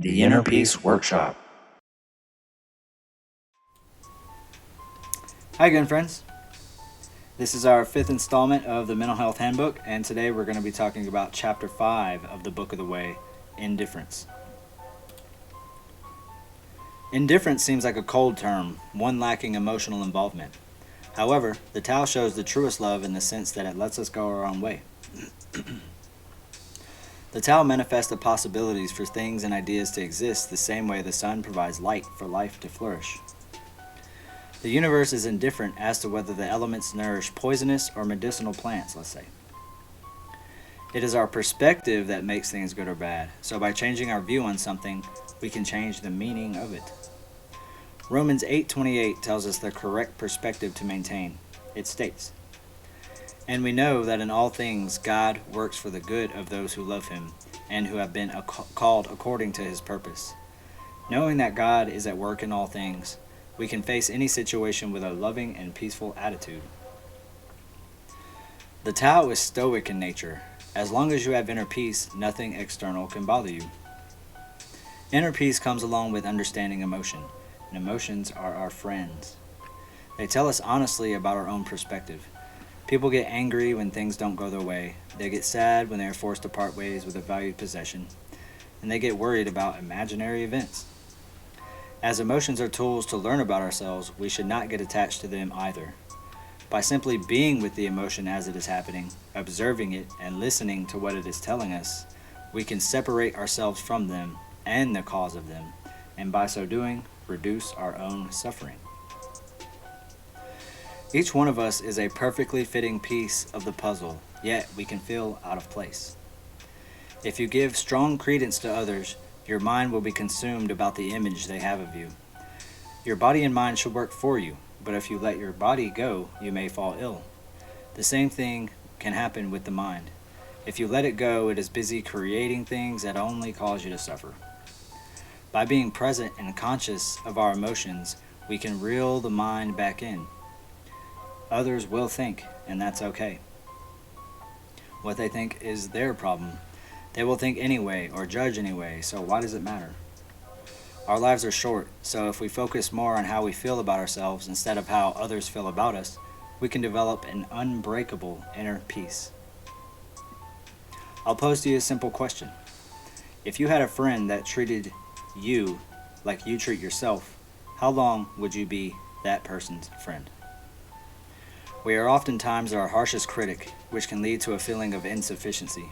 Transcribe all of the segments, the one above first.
The Inner Peace Workshop. Hi again, friends. This is our 5th installment of the Mental Health Handbook, and today we're going to be talking about Chapter 5 of the Book of the Way, Indifference. Indifference seems like a cold term, one lacking emotional involvement. However, the Tao shows the truest love in the sense that it lets us go our own way. The Tao manifests the possibilities for things and ideas to exist the same way the sun provides light for life to flourish. The universe is indifferent as to whether the elements nourish poisonous or medicinal plants, let's say. It is our perspective that makes things good or bad, so by changing our view on something, we can change the meaning of it. Romans 8:28 tells us the correct perspective to maintain. It states, "And we know that in all things God works for the good of those who love him, and who have been called according to his purpose." Knowing that God is at work in all things, we can face any situation with a loving and peaceful attitude. The Tao is stoic in nature. As long as you have inner peace, nothing external can bother you. Inner peace comes along with understanding emotion, and emotions are our friends. They tell us honestly about our own perspective. People get angry when things don't go their way. They get sad when they are forced to part ways with a valued possession, and they get worried about imaginary events. As emotions are tools to learn about ourselves, we should not get attached to them either. By simply being with the emotion as it is happening, observing it, and listening to what it is telling us, we can separate ourselves from them and the cause of them, and by so doing, reduce our own suffering. Each one of us is a perfectly fitting piece of the puzzle, yet we can feel out of place. If you give strong credence to others, your mind will be consumed about the image they have of you. Your body and mind should work for you, but if you let your body go, you may fall ill. The same thing can happen with the mind. If you let it go, it is busy creating things that only cause you to suffer. By being present and conscious of our emotions, we can reel the mind back in. Others will think, and that's okay. What they think is their problem. They will think anyway or judge anyway, so why does it matter? Our lives are short, so if we focus more on how we feel about ourselves instead of how others feel about us, we can develop an unbreakable inner peace. I'll pose to you a simple question. If you had a friend that treated you like you treat yourself, how long would you be that person's friend? We are oftentimes our harshest critic, which can lead to a feeling of insufficiency.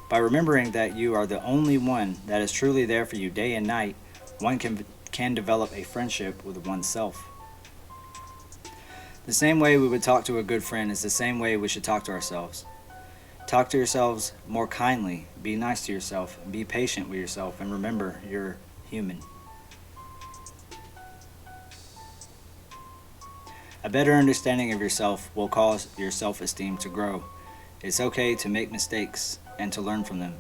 By remembering that you are the only one that is truly there for you day and night, one can develop a friendship with oneself. The same way we would talk to a good friend is the same way we should talk to ourselves. Talk to yourselves more kindly, be nice to yourself, be patient with yourself, and remember you're human. A better understanding of yourself will cause your self-esteem to grow. It's okay to make mistakes and to learn from them,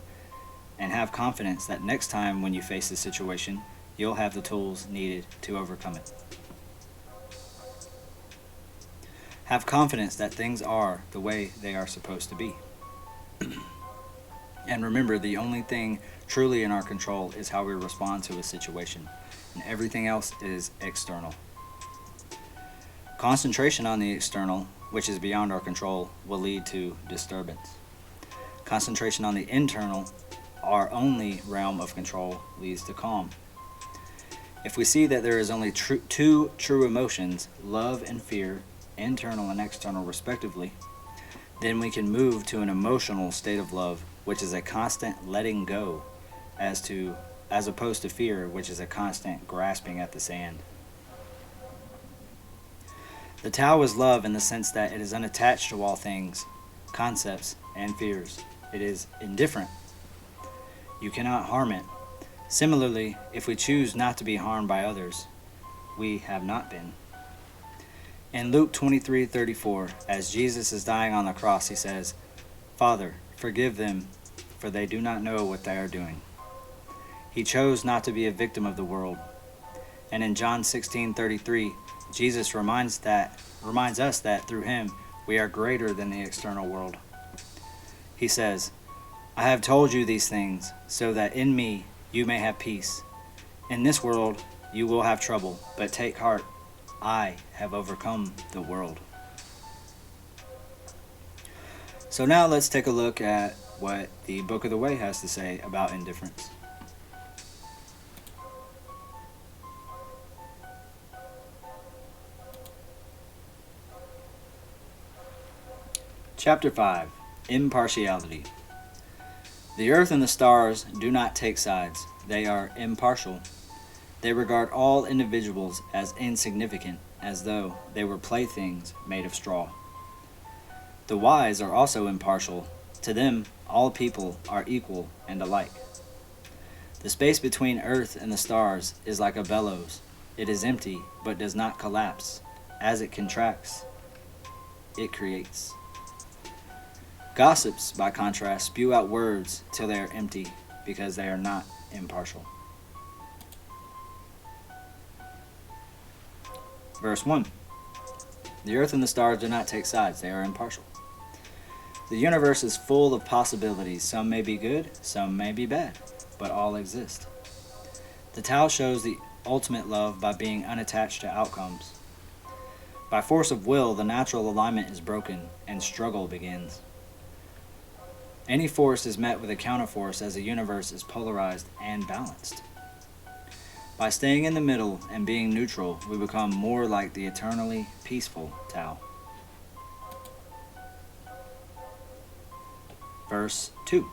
and have confidence that next time when you face a situation, you'll have the tools needed to overcome it. Have confidence that things are the way they are supposed to be. And remember, the only thing truly in our control is how we respond to a situation, and everything else is external. Concentration on the external, which is beyond our control, will lead to disturbance. Concentration on the internal, our only realm of control, leads to calm. If we see that there is only two true emotions, love and fear, internal and external respectively, then we can move to an emotional state of love, which is a constant letting go, as opposed to fear, which is a constant grasping at the sand. The Tao is love in the sense that it is unattached to all things, concepts, and fears. It is indifferent. You cannot harm it. Similarly, if we choose not to be harmed by others, we have not been. In Luke 23:34, as Jesus is dying on the cross, he says, "Father, forgive them, for they do not know what they are doing." He chose not to be a victim of the world. And in John 16:33, Jesus reminds us that through him we are greater than the external world. He says, "I have told you these things, so that in me you may have peace. In this world, you will have trouble, but take heart. I have overcome the world. So now let's take a look at what the Book of the Way has to say about indifference. Chapter 5. Impartiality. The earth and the stars do not take sides. They are impartial. They regard all individuals as insignificant, as though they were playthings made of straw. The wise are also impartial. To them, all people are equal and alike. The space between earth and the stars is like a bellows. It is empty, but does not collapse. As it contracts, it creates. Gossips, by contrast, spew out words till they are empty, because they are not impartial. Verse 1. The earth and the stars do not take sides, they are impartial. The universe is full of possibilities. Some may be good, some may be bad, but all exist. The Tao shows the ultimate love by being unattached to outcomes. By force of will, the natural alignment is broken, and struggle begins. Any force is met with a counterforce as the universe is polarized and balanced. By staying in the middle and being neutral, we become more like the eternally peaceful Tao. Verse 2.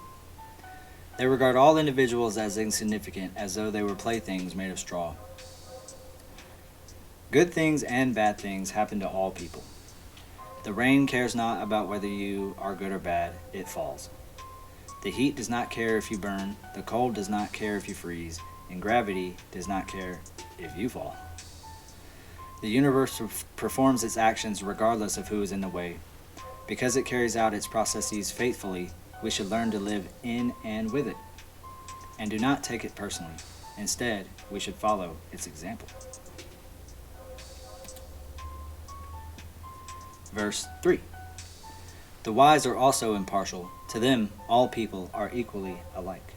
They regard all individuals as insignificant, as though they were playthings made of straw. Good things and bad things happen to all people. The rain cares not about whether you are good or bad, it falls. The heat does not care if you burn, the cold does not care if you freeze, and gravity does not care if you fall. The universe performs its actions regardless of who is in the way. Because it carries out its processes faithfully, we should learn to live in and with it, and do not take it personally. Instead, we should follow its example. Verse 3. The wise are also impartial. To them, all people are equally alike.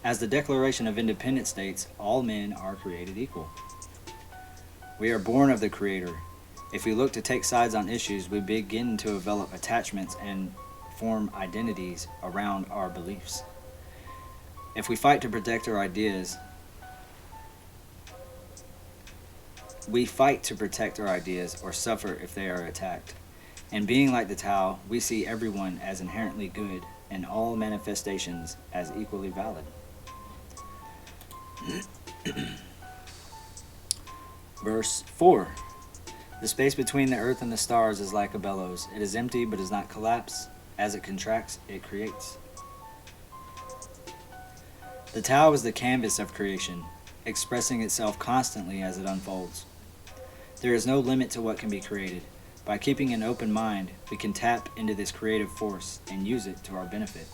As the Declaration of Independence states, all men are created equal. We are born of the Creator. If we look to take sides on issues, we begin to develop attachments and form identities around our beliefs. If we fight to protect our ideas, or suffer if they are attacked. In being like the Tao, we see everyone as inherently good and all manifestations as equally valid. Verse 4. The space between the earth and the stars is like a bellows. It is empty but does not collapse. As it contracts, it creates. The Tao is the canvas of creation, expressing itself constantly as it unfolds. There is no limit to what can be created. By keeping an open mind, we can tap into this creative force and use it to our benefit.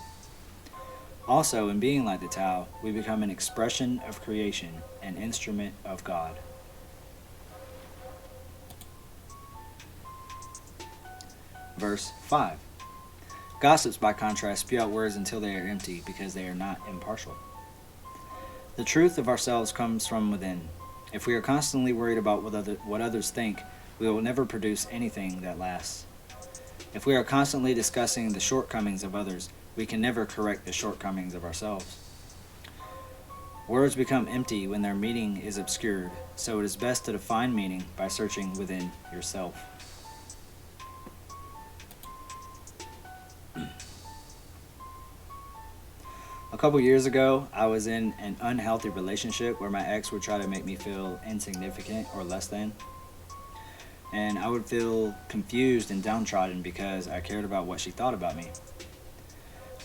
Also, in being like the Tao, we become an expression of creation, an instrument of God. Verse 5. Gossips, by contrast, spew out words until they are empty, because they are not impartial. The truth of ourselves comes from within. If we are constantly worried about what others think, we will never produce anything that lasts. If we are constantly discussing the shortcomings of others, we can never correct the shortcomings of ourselves. Words become empty when their meaning is obscured, so it is best to define meaning by searching within yourself. A couple years ago, I was in an unhealthy relationship where my ex would try to make me feel insignificant or less than. And I would feel confused and downtrodden because I cared about what she thought about me.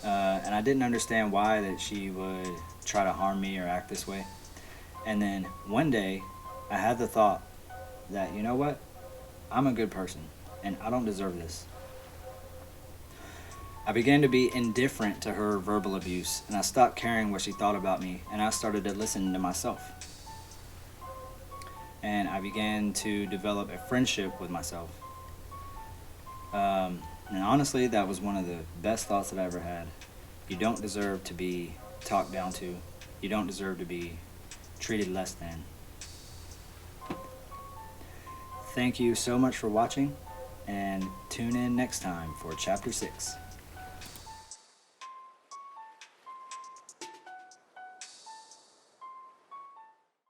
And I didn't understand why that she would try to harm me or act this way. And then one day, I had the thought that, you know what? I'm a good person, and I don't deserve this. I began to be indifferent to her verbal abuse, and I stopped caring what she thought about me, and I started to listen to myself. And I began to develop a friendship with myself. And honestly, that was one of the best thoughts that I ever had. You don't deserve to be talked down to. You don't deserve to be treated less than. Thank you so much for watching, and tune in next time for Chapter 6.